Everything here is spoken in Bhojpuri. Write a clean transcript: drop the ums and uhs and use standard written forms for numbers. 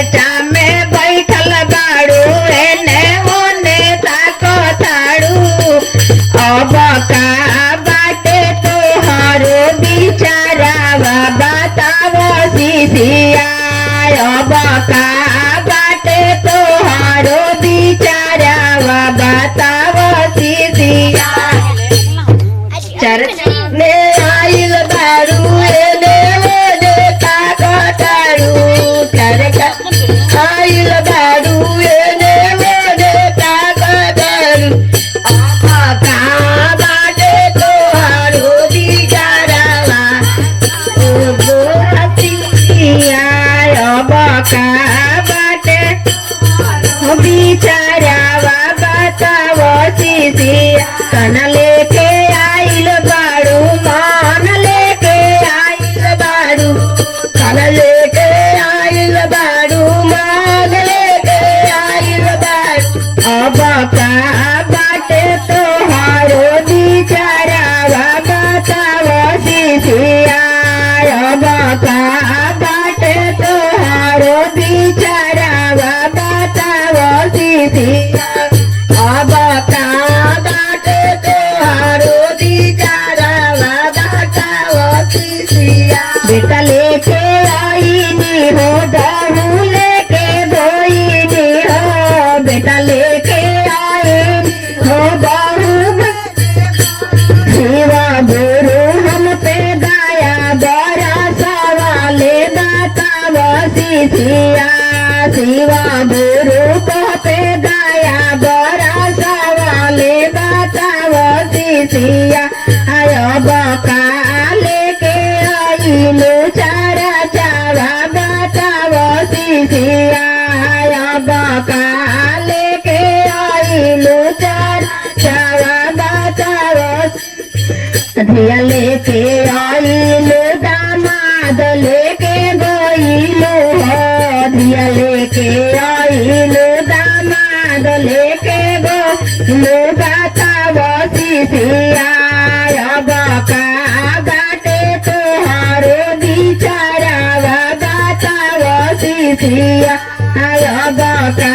बेटा में बैठल बाड़ू एने ओने ताको ताड़ू अब का बाटे तोहारो बिचारावा बतावो सिसिया अब का बाटे तोहारो बिचारावा बतावो सिसिया चर्च में आइल बाड़ू एने ओने ताको ताड़ू चर्च आइल बाड़ू एने ओने ताको ताड़ू अब का बाटे तोहारो बिचारावा अब का बाटे बिचारावा बतावो सिसिया कन लेके आइल बाड़ू मान लेके आइल बाड़ू कन लेके आइल बाड़ू मान लेके आइल बाड़ू अब का बाटे तोहारो बिचारावा बतावो सिसिया अब का बाटे तोहारो बिचारावा बतावो सिसिया अब का बाटे तोहारो बिचारावा बतावो सिसिया बेटा लेके आईनी हो बहू लेके धोईनी हो बेटा लेके आईनी हो बहू शिवा गुरु हम पे गाया बड़ा सवाले बतावो सिसिया शिवा गुरु को पे गाया बड़ा सवाले बतावो सिसिया अब का लेके आइलू चारा चावा बतावो सिसिया अब का लेके आइलू चारा चावा बतावो धिया लेके आइलू दामाद लेके गइलू हो धिया लेके आइलू दामाद लेके गइलू बतावो सिसिया अब का बाटे तोहारो बिचारावा बतावो सिसिया अब का